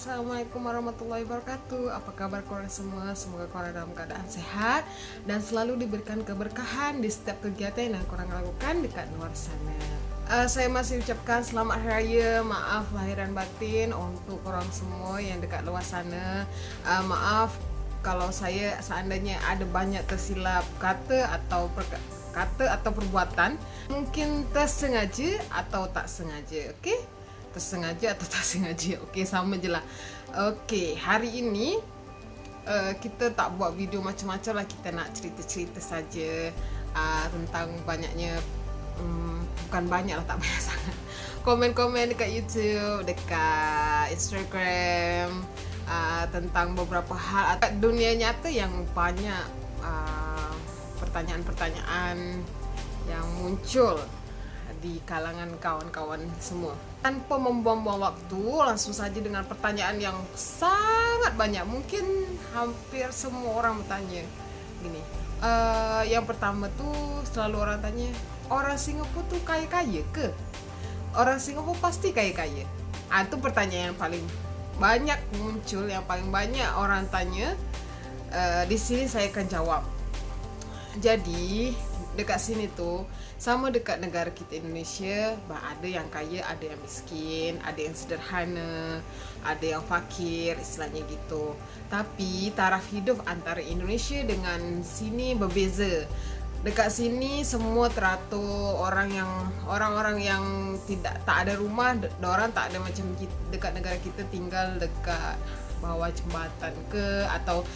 Assalamualaikum warahmatullahi wabarakatuh. Apa kabar korang semua? Semoga korang dalam keadaan sehat dan selalu diberikan keberkahan di setiap kegiatan yang korang lakukan dekat luar sana. Saya masih ucapkan selamat hari raya, maaf lahir dan batin untuk korang semua yang dekat luar sana. Maaf kalau saya seandainya ada banyak tersilap kata atau perbuatan, mungkin tersengaja atau tak sengaja, okey? Tersengaja atau tak sengaja, okey, sama je lah. Okey, hari ini kita tak buat video macam-macam lah, kita nak cerita-cerita saja tentang banyaknya, bukan banyak lah, tak banyak sangat, komen-komen dekat YouTube, dekat Instagram, tentang beberapa hal dekat dunia nyata yang banyak pertanyaan-pertanyaan yang muncul di kalangan kawan-kawan semua. Tanpa membuang-buang waktu, langsung saja dengan pertanyaan yang sangat banyak. Mungkin hampir semua orang bertanya gini. Yang pertama tuh selalu orang tanya, orang Singapura tuh kaya-kaya ke? Orang Singapura pasti kaya-kaya. Itu pertanyaan yang paling banyak muncul, yang paling banyak orang tanya. Di sini saya akan jawab. Jadi dekat sini tuh sama dekat negara kita Indonesia, ada yang kaya, ada yang miskin, ada yang sederhana, ada yang fakir, istilahnya gitu. Tapi taraf hidup antara Indonesia dengan sini berbeza. Dekat sini semua teratur, orang-orang yang tak ada rumah, orang tak ada macam kita, dekat negara kita tinggal dekat bawah jembatan ke, atau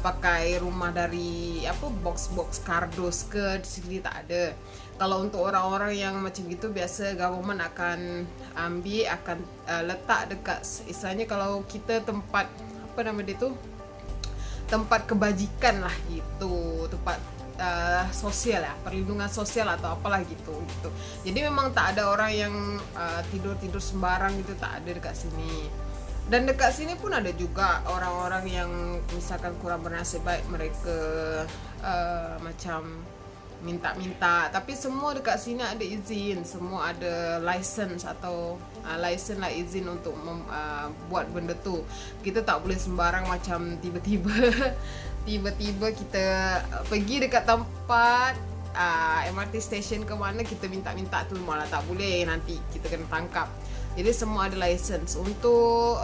pakai rumah dari box-box kardus ke, di sini tak ada. Kalau untuk orang-orang yang macam gitu, biasa government akan ambil, akan letak dekat, istilahnya kalau kita tempat tempat kebajikan lah gitu, tempat sosial ya, perlindungan sosial atau apalah gitu. Jadi memang tak ada orang yang tidur-tidur sembarang gitu, tak ada dekat sini. Dan dekat sini pun ada juga orang-orang yang misalkan kurang bernasib baik, mereka macam minta-minta. Tapi semua dekat sini ada izin, semua ada license atau license lah, izin untuk buat benda tu. Kita tak boleh sembarang macam tiba-tiba kita pergi dekat tempat MRT station ke mana, kita minta-minta tu, malah tak boleh, nanti kita kena tangkap. Jadi semua ada license. Untuk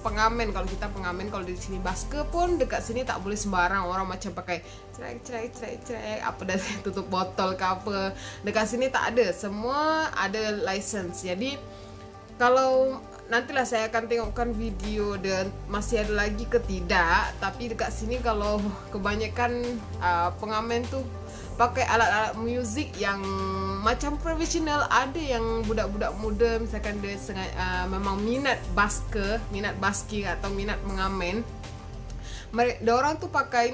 pengamen, kalau kita pengamen, kalau di sini basker pun dekat sini tak boleh sembarang orang macam pakai cerai apa dah tutup botol ke apa. Dekat sini tak ada, semua ada license. Jadi kalau nantilah saya akan tengokkan video dan masih ada lagi ke tidak. Tapi dekat sini kalau kebanyakan pengamen tu pakai alat-alat muzik yang macam profesional. Ada yang budak-budak muda, misalkan dia memang minat basking atau minat mengamen, dia orang tu pakai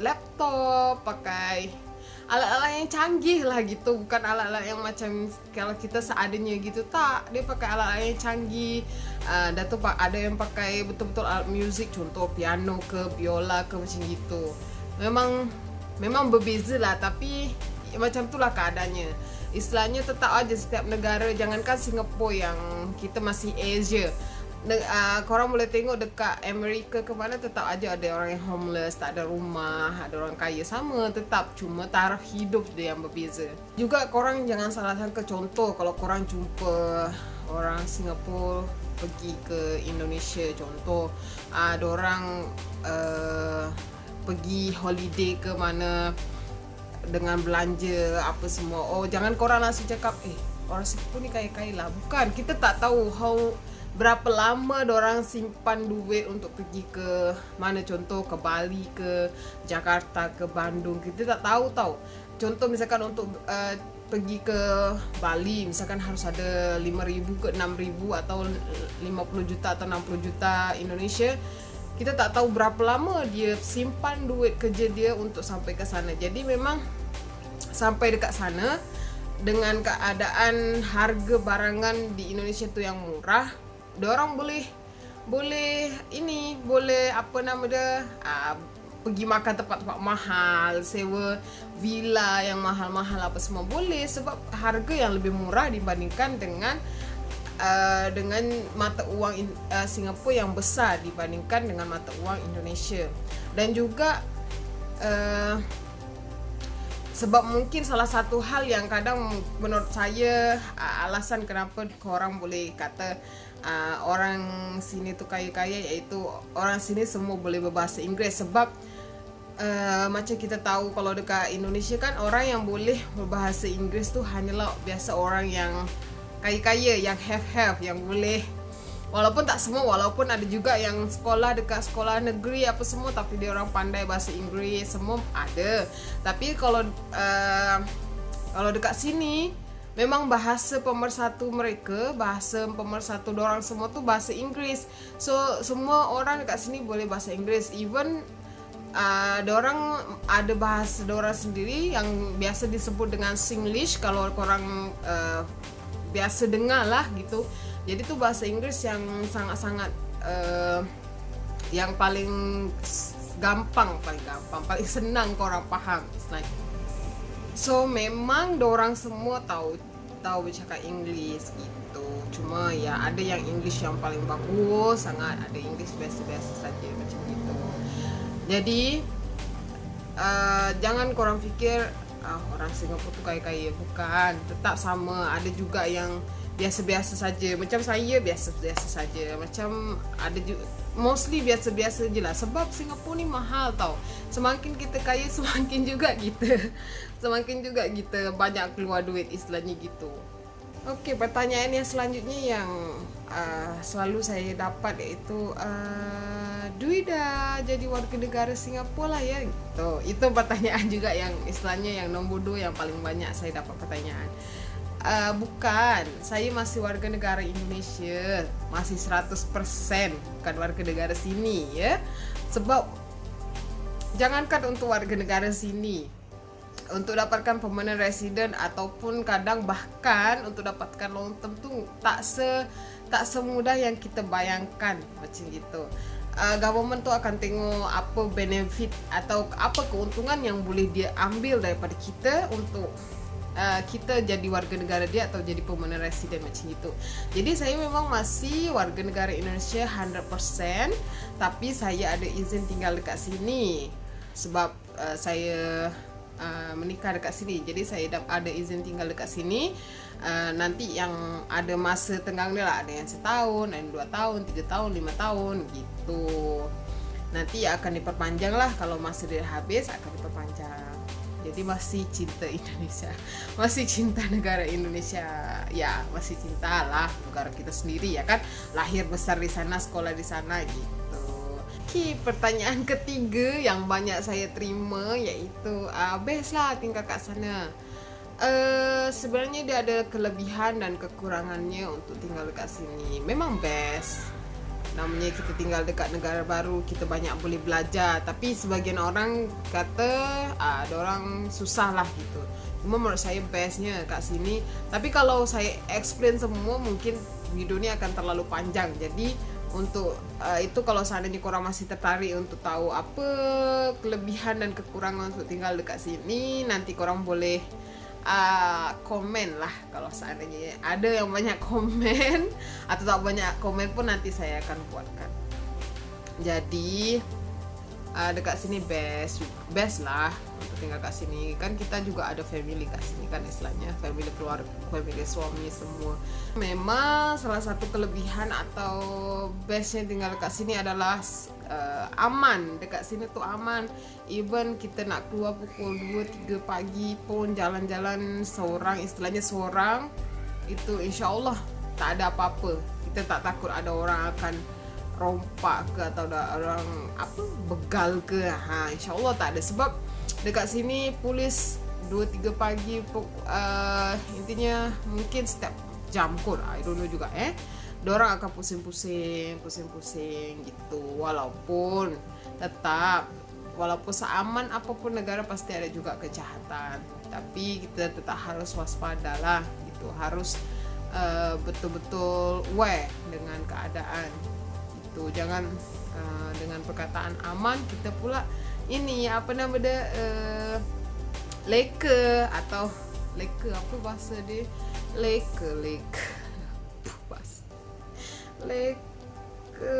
laptop, pakai alat-alat yang canggih lah gitu, bukan alat-alat yang macam kalau kita seadanya gitu, tak, dia pakai alat-alat yang canggih. Dan tu ada yang pakai betul-betul alat muzik, contoh piano ke, biola ke, macam gitu. Memang berbeza lah, tapi macam itulah keadaannya. Istilahnya tetap aja setiap negara, jangankan Singapura yang kita masih Asia, korang boleh tengok dekat Amerika ke mana, tetap aja ada orang yang homeless, tak ada rumah, ada orang kaya, sama tetap, cuma taraf hidup dia yang berbeza. Juga korang jangan salah sangka, contoh kalau korang jumpa orang Singapura pergi ke Indonesia, contoh ada orang pergi holiday ke mana dengan belanja apa semua, jangan korang langsung cakap orang Singapura ni kaya-kaya lah. Bukan, kita tak tahu berapa lama dorang simpan duit untuk pergi ke mana, contoh ke Bali ke Jakarta ke Bandung, kita tak tahu tau. Contoh misalkan untuk pergi ke Bali, misalkan harus ada 5,000 ke 6,000 atau 50 juta atau 60 juta Indonesia. Kita tak tahu berapa lama dia simpan duit kerja dia untuk sampai ke sana. Jadi memang sampai dekat sana, dengan keadaan harga barangan di Indonesia tu yang murah, diorang boleh pergi makan tempat-tempat mahal, sewa villa yang mahal-mahal apa semua boleh, sebab harga yang lebih murah dibandingkan dengan dengan mata uang Singapura yang besar dibandingkan dengan mata uang Indonesia. Dan juga sebab mungkin salah satu hal yang kadang menurut saya alasan kenapa korang boleh kata orang sini tuh kaya-kaya, iaitu orang sini semua boleh berbahasa Inggeris. Sebab macam kita tahu kalau dekat Indonesia kan orang yang boleh berbahasa Inggeris tu hanyalah biasa orang yang kaya-kaya, yang have, yang boleh. Walaupun tak semua, walaupun ada juga yang sekolah dekat sekolah negeri apa semua tapi dia orang pandai bahasa Inggeris, semua ada. Tapi kalau dekat sini memang bahasa pemersatu mereka, bahasa pemersatu dorang semua tu bahasa Inggeris. So semua orang dekat sini boleh bahasa Inggeris. Even dorang ada bahasa dorang sendiri yang biasa disebut dengan Singlish kalau korang biasa dengar lah gitu. Jadi tu bahasa Inggeris yang sangat-sangat yang paling gampang, paling senang korang faham istilahnya. So memang dorang semua tahu bercakap English gitu. Cuma ya ada yang English yang paling bagus sangat, ada English biasa-biasa saja macam gitu. Jadi jangan korang fikir orang Singapura tu kaya-kaya, bukan. Tetap sama, ada juga yang biasa-biasa saja. Macam saya biasa-biasa saja. Macam ada juga mostly biasa-biasa je lah. Sebab Singapura ni mahal tau. Semakin kita kaya semakin juga kita banyak keluar duit, istilahnya gitu. Okey, pertanyaan yang selanjutnya yang selalu saya dapat iaitu Dwi dah jadi warga negara Singapura lah ya gitu. Itu pertanyaan juga yang istilahnya yang nombor 2 yang paling banyak saya dapat pertanyaan. Bukan, saya masih warga negara Indonesia, masih 100% bukan warga negara sini ya. Sebab jangankan untuk warga negara sini, untuk dapatkan permanent resident ataupun kadang bahkan untuk dapatkan long term tu tak semudah yang kita bayangkan macam gitu. Government tu akan tengok apa benefit atau apa keuntungan yang boleh dia ambil daripada kita untuk kita jadi warga negara dia atau jadi permanent resident macam itu. Jadi saya memang masih warga negara Indonesia 100%, tapi saya ada izin tinggal dekat sini sebab saya menikah dekat sini. Jadi saya ada izin tinggal dekat sini. Nanti yang ada masa tenggang dia lah, ada yang setahun, ada yang 2 tahun, 3 tahun, 5 tahun gitu. Nanti akan diperpanjang lah, kalau masa dia habis akan diperpanjang. Jadi masih cinta Indonesia, masih cinta negara Indonesia. Ya, masih cinta lah negara kita sendiri ya kan. Lahir besar di sana, sekolah di sana gitu. Okey, pertanyaan ketiga yang banyak saya terima iaitu best lah tinggal kat sana. Sebenarnya dia ada kelebihan dan kekurangannya untuk tinggal dekat sini. Memang best. Namanya kita tinggal dekat negara baru, kita banyak boleh belajar. Tapi sebagian orang kata ada orang susah lah gitu. Cuma menurut saya bestnya kat sini. Tapi kalau saya explain semua mungkin video ni akan terlalu panjang. Jadi untuk itu kalau seandainya korang masih tertarik untuk tahu apa kelebihan dan kekurangan untuk tinggal dekat sini, nanti korang boleh komen lah. Kalau seandainya ada yang banyak komen atau tak banyak komen pun nanti saya akan buatkan. Jadi dekat sini best lah untuk tinggal kat sini. Kan kita juga ada family kat sini kan, istilahnya family keluarga, family suami semua. Memang salah satu kelebihan atau bestnya tinggal kat sini adalah aman. Dekat sini tuh aman. Even kita nak keluar pukul 2-3 pagi pun jalan-jalan seorang, istilahnya seorang, itu insya-Allah tak ada apa-apa. Kita tak takut ada orang akan rompak ke atau ada orang begal ke. InsyaAllah tak ada. Sebab dekat sini polis 2-3 pagi intinya mungkin setiap jam kot, I don't know juga dorang akan pusing-pusing gitu. Walaupun seaman apapun negara pasti ada juga kejahatan, tapi kita tetap harus waspada lah gitu. Harus betul-betul aware dengan keadaan. Jangan dengan perkataan aman kita pula ini leka atau leka, apa bahasa dia, leka bahasa ke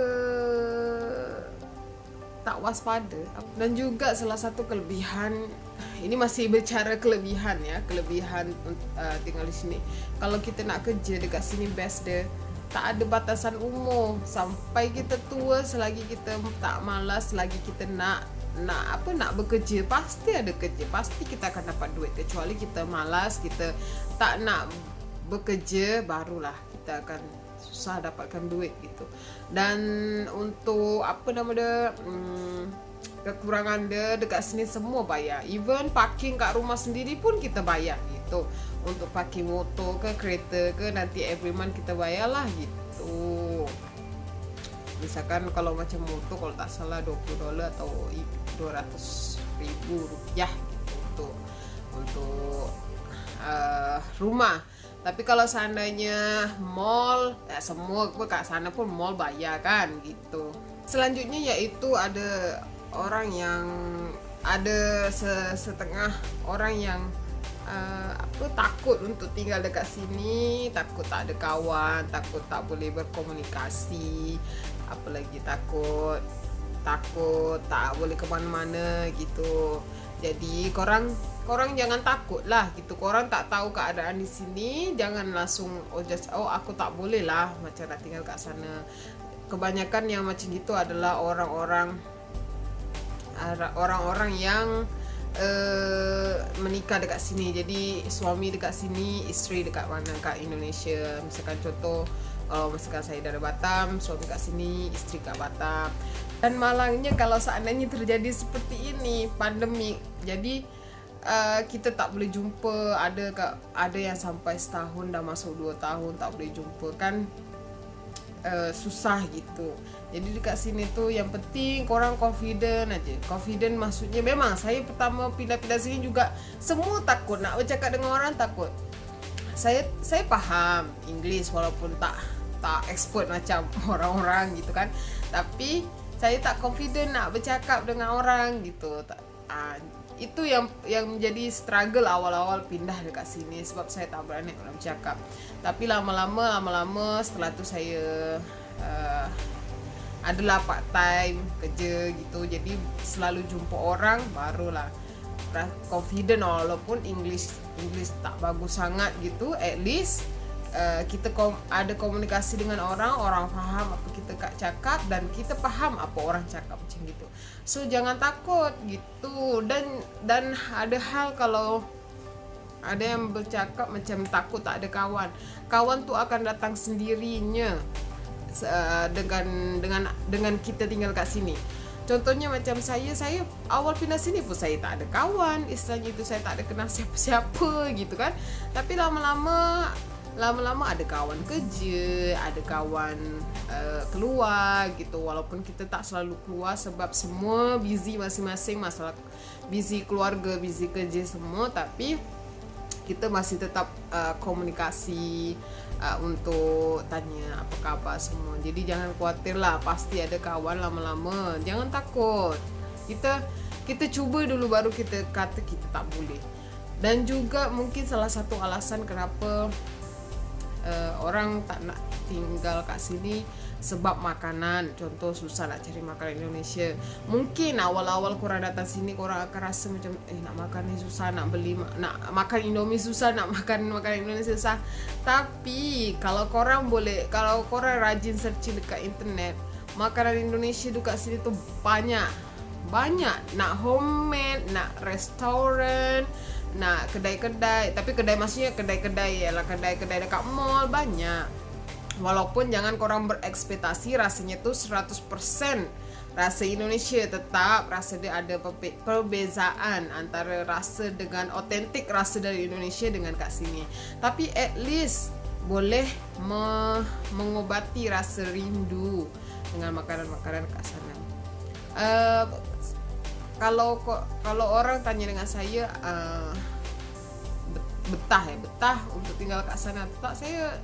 tak waspada. Dan juga salah satu kelebihan, ini masih bicara kelebihan ya, kelebihan tinggal di sini. Kalau kita nak kerja dekat sini best dia, tak ada batasan umur. Sampai kita tua, selagi kita tak malas, selagi kita nak bekerja, pasti ada kerja, pasti kita akan dapat duit. Kecuali kita malas, kita tak nak bekerja, barulah kita akan susah dapatkan duit gitu. Dan untuk kekurangan dia dekat sini semua bayar. Even parking kat rumah sendiri pun kita bayar gitu. Untuk parking motor ke kereta ke, nanti every month kita bayar lah gitu. Misalkan kalau macam motor, kalau tak salah $20 atau $200,000 gitu untuk rumah. Tapi kalau seandainya mall, ya semua kat sana pun mall bayar kan gitu. Selanjutnya yaitu ada orang yang setengah orang yang takut untuk tinggal dekat sini, takut tak ada kawan, takut tak boleh berkomunikasi, apalagi takut tak boleh ke mana-mana gitu. Jadi korang jangan takut lah gitu. Korang tak tahu keadaan di sini, jangan langsung aku tak boleh lah macam nak tinggal kat sana. Kebanyakan yang macam gitu adalah orang-orang yang menikah dekat sini. Jadi suami dekat sini, isteri dekat mana, kat Indonesia. Misalkan contoh, misalkan saya dari Batam, suami kat sini, isteri kat Batam. Dan malangnya kalau seandainya terjadi seperti ini, pandemik, jadi kita tak boleh jumpa. Ada yang sampai setahun, dah masuk 2 tahun tak boleh jumpa kan. Susah gitu. Jadi dekat sini tuh yang penting korang confident aja. Confident maksudnya, memang saya pertama pindah-pindah sini juga semua takut nak bercakap dengan orang, takut. Saya paham English walaupun tak expert macam orang-orang gitu kan. Tapi saya tak confident nak bercakap dengan orang gitu. Itu yang menjadi struggle awal-awal pindah dekat sini, sebab saya tak berani nak bercakap. Tapi lama-lama setelah tu saya adalah part time kerja gitu, jadi selalu jumpa orang, barulah confident. Walaupun English tak bagus sangat gitu, at least kita ada komunikasi dengan orang faham apa kita cakap, dan kita faham apa orang cakap macam gitu. So jangan takut gitu. Dan ada hal, kalau ada yang bercakap macam takut tak ada kawan tu akan datang sendirinya dengan kita tinggal kat sini. Contohnya macam saya awal pindah sini pun saya tak ada kawan, istilahnya itu saya tak ada kenal siapa-siapa gitu kan. Tapi lama-lama ada kawan kerja, ada kawan keluar gitu. Walaupun kita tak selalu keluar sebab semua busy masing-masing, masalah busy keluarga, busy kerja semua, tapi kita masih tetap komunikasi untuk tanya apa khabar semua. Jadi jangan khawatir lah, pasti ada kawan lama-lama. Jangan takut. Kita cuba dulu baru kita kata kita tak boleh. Dan juga mungkin salah satu alasan kenapa orang tak nak tinggal kat sini sebab makanan. Contoh, susah nak cari makanan Indonesia. Mungkin awal-awal korang datang sini korang akan rasa macam nak makan ni susah, nak makan Indomie susah, nak makan makanan Indonesia susah. Tapi kalau korang rajin searching dekat internet, makanan Indonesia dekat sini tu banyak. Nak homemade, nak restoran, nak kedai-kedai. Tapi kedai maksudnya kedai-kedai ialah kedai-kedai dekat mall, banyak. Walaupun jangan korang berekspektasi rasanya tu 100% rasa Indonesia, tetap rasa dia ada perbezaan antara rasa dengan otentik rasa dari Indonesia dengan kat sini. Tapi at least boleh mengobati rasa rindu dengan makanan-makanan kat sana. Kalau orang tanya dengan saya betah untuk tinggal kat sana, tak, saya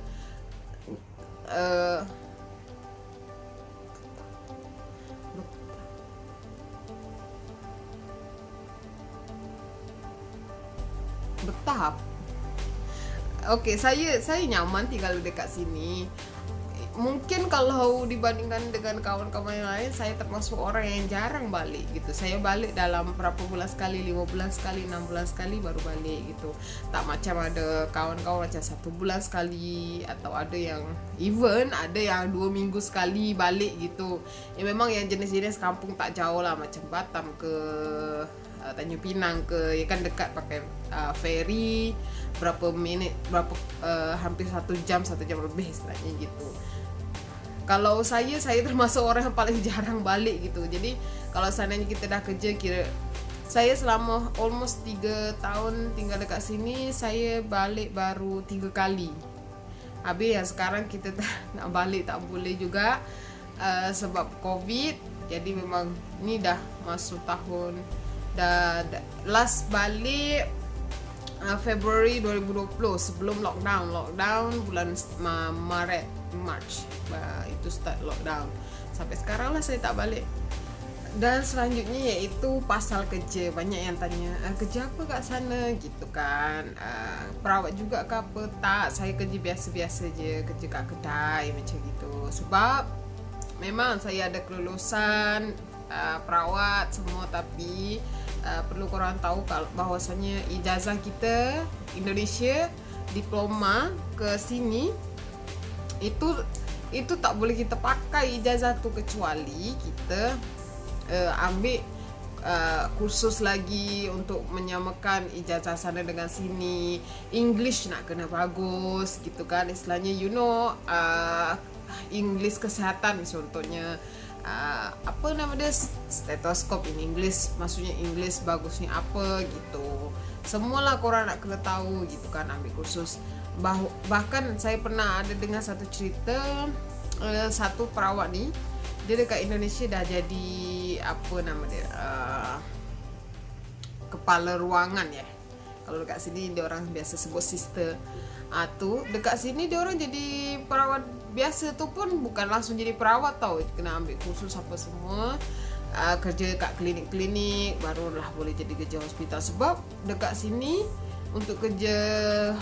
betah. Okey, saya nyaman tinggal dekat sini. mungkin kalau dibandingkan dengan kawan-kawan yang lain, saya termasuk orang yang jarang balik gitu. Saya balik dalam berapa bulan sekali, 5 bulan sekali, 6 bulan sekali baru balik gitu. Tak macam ada kawan-kawan macam 1 bulan sekali, atau ada yang even ada yang 2 minggu sekali balik gitu. Ya memang yang jenis-jenis kampung tak jauh lah, macam Batam ke Tanjung Pinang ke, ya kan dekat, pakai ferry berapa menit, hampir 1 jam lebih istilahnya gitu. Kalau saya termasuk orang yang paling jarang balik gitu. Jadi kalau seandainya kita dah kerja, kira saya selama almost 3 tahun tinggal dekat sini, saya balik baru 3 kali. Habis yang sekarang kita nak balik tak boleh juga sebab COVID. Jadi memang ni dah masuk tahun, dah last balik Februari 2020 sebelum lockdown bulan Maret March itu start lockdown. Sampai sekarang lah saya tak balik. Dan selanjutnya yaitu pasal kerja. Banyak yang tanya, kerja apa kat sana gitu kan, perawat juga ke apa? Tak, saya kerja biasa-biasa je, kerja kat kedai macam gitu. Sebab memang saya ada kelulusan perawat semua, tapi perlu korang tahu bahawasanya ijazah kita Indonesia, diploma ke sini itu tak boleh kita pakai ijazah tu, kecuali kita ambil kursus lagi untuk menyamakan ijazah sana dengan sini. English nak kena bagus gitu kan, istilahnya English kesihatan contohnya, apa nama dia, stetoskop in English, maksudnya English bagusnya apa gitu. Semualah korang nak kena tahu gitu kan, ambil kursus. Bahkan saya pernah ada dengar satu cerita, satu perawat ni, dia dekat Indonesia dah jadi apa nama dia, kepala ruangan ya. Kalau dekat sini dia orang biasa sebut sister. Tu dekat sini dia orang jadi perawat biasa tu pun bukan langsung jadi perawat tau, kena ambil kursus apa semua, kerja kat klinik-klinik barulah boleh jadi kerja hospital. Sebab dekat sini untuk kerja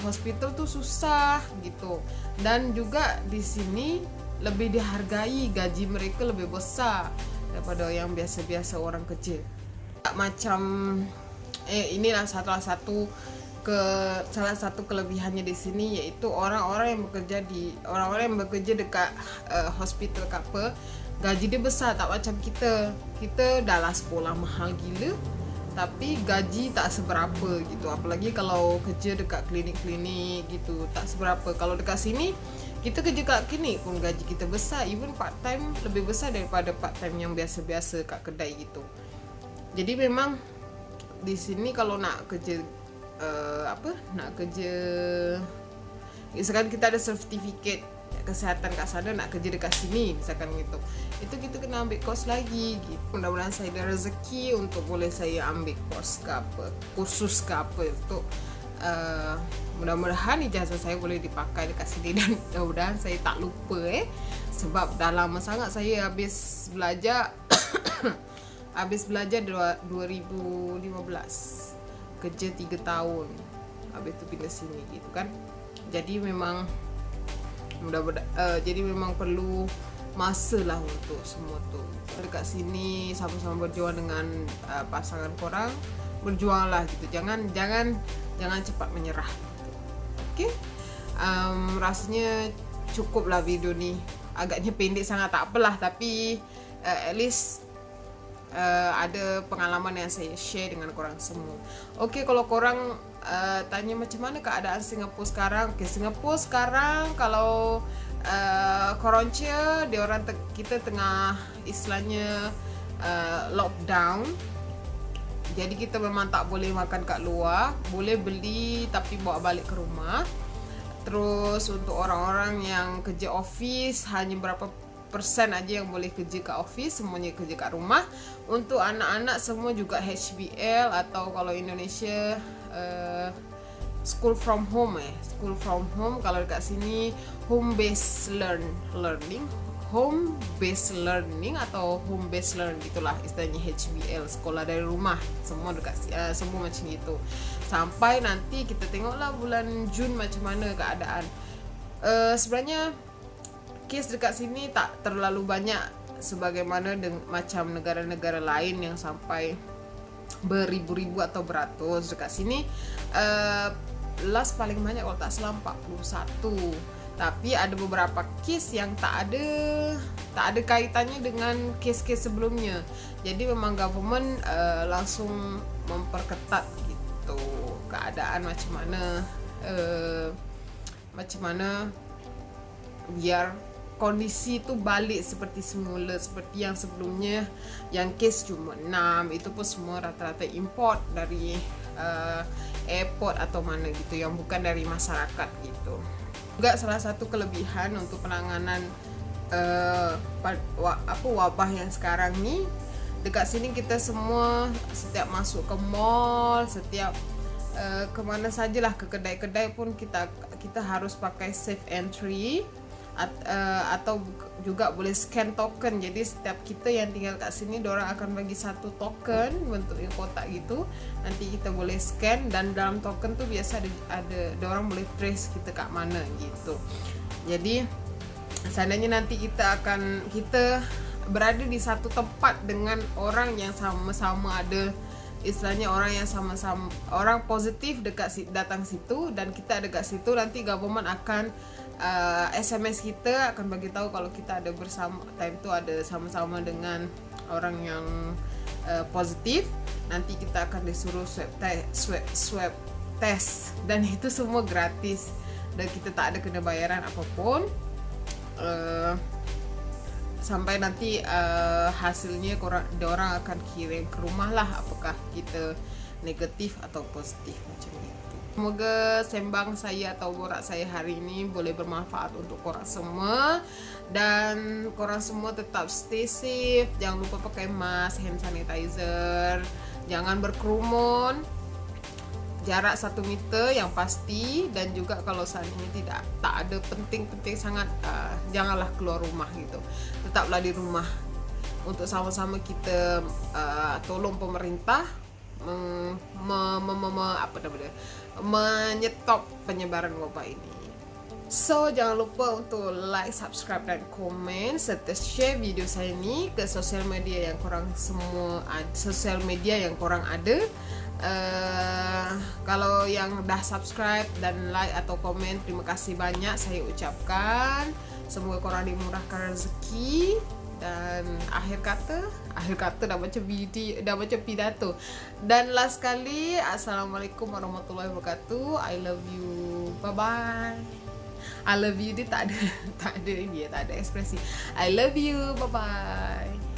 hospital tu susah gitu. Dan juga di sini lebih dihargai, gaji mereka lebih besar daripada yang biasa-biasa orang kerja. Macam inilah salah satu kelebihannya di sini, yaitu orang-orang yang bekerja dekat hospital ke apa, gaji dia besar. Tak macam kita dah lah sekolah mahal gila tapi gaji tak seberapa gitu. Apalagi kalau kerja dekat klinik-klinik gitu, tak seberapa. Kalau dekat sini kita kerja kat klinik pun gaji kita besar, even part time lebih besar daripada part time yang biasa-biasa kat kedai gitu. Jadi memang di sini kalau nak kerja misalkan kita ada sertifikat kesihatan kat sana, nak kerja dekat sini misalkan gitu, itu kita kena ambil kos lagi gitu. Mudah-mudahan saya ada rezeki untuk boleh saya ambil kos ke apa, kursus ke apa untuk mudah-mudahan ijazah saya boleh dipakai dekat sini. Dan mudah-mudahan saya tak lupa sebab dah lama sangat saya habis belajar habis belajar 2015, kerja 3 tahun, habis tu pindah sini gitu kan. Jadi memang jadi memang perlu masa lah untuk semua tu. Dekat sini sama-sama berjuang dengan pasangan korang, berjuanglah gitu, jangan cepat menyerah gitu. Okay, rasanya cukup lah video ni, agaknya pendek sangat, tak apalah, tapi at least ada pengalaman yang saya share dengan korang semua. Okay, kalau korang tanya macam mana keadaan Singapura sekarang. Okay, Singapura sekarang kalau Korontia, kita tengah istilahnya lockdown. Jadi kita memang tak boleh makan kat luar, boleh beli tapi bawa balik ke rumah. Terus untuk orang-orang yang kerja office, hanya berapa persen aja yang boleh kerja kat office, semuanya kerja kat rumah. Untuk anak-anak semua juga HBL, atau kalau Indonesia school from home kalau dekat sini home based learning atau home based learning, itulah istilahnya HBL, sekolah dari rumah. Semua dekat semua macam itu. Sampai nanti kita tengoklah bulan Jun macam mana keadaan. Sebenarnya kes dekat sini tak terlalu banyak sebagaimana macam negara-negara lain yang sampai beribu-ribu atau beratus. Dekat sini last paling banyak kalau tak salah 41. Tapi ada beberapa kes yang tak ada kaitannya dengan kes-kes sebelumnya. Jadi memang government langsung memperketat gitu keadaan macam mana biar kondisi itu balik seperti semula, seperti yang sebelumnya yang kes cuma 6, itu pun semua rata-rata import dari airport atau mana gitu, yang bukan dari masyarakat gitu. Juga salah satu kelebihan untuk penanganan wabah yang sekarang nih, dekat sini kita semua setiap masuk ke mall, setiap kemana sajalah, ke kedai-kedai pun kita harus pakai safe entry atau juga boleh scan token. Jadi setiap kita yang tinggal kat sini, diorang akan bagi satu token bentuk kotak gitu. Nanti kita boleh scan, dan dalam token tu biasa ada diorang boleh trace kita kat mana gitu. Jadi seandainya nanti kita berada di satu tempat dengan orang yang sama-sama ada, istilahnya orang positif datang situ dan kita dekat situ, nanti government akan SMS kita akan bagi tahu kalau kita ada bersama time tu ada sama-sama dengan orang yang positif. Nanti kita akan disuruh swab test, dan itu semua gratis dan kita tak ada kena bayaran apapun. Sampai nanti hasilnya diorang akan kirim ke rumah lah, apakah kita negatif atau positif macam itu. Semoga sembang saya atau borak saya hari ini boleh bermanfaat untuk korang semua, dan korang semua tetap stay safe. Jangan lupa pakai mask, hand sanitizer, jangan berkerumun, jarak 1 meter yang pasti, dan juga kalau seandainya tak ada penting-penting sangat, janganlah keluar rumah gitu. Tetaplah di rumah untuk sama-sama kita tolong pemerintah menyetop penyebaran wabah ini. So jangan lupa untuk like, subscribe dan komen, serta share video saya ini ke sosial media yang korang ada. Kalau yang dah subscribe dan like atau komen, terima kasih banyak saya ucapkan. Semoga korang dimurahkan rezeki. Dan akhir kata dah baca pidato. Dan last kali, assalamualaikum warahmatullahi wabarakatuh. I love you. Bye bye. I love you dia tak ada ekspresi. I love you. Bye bye.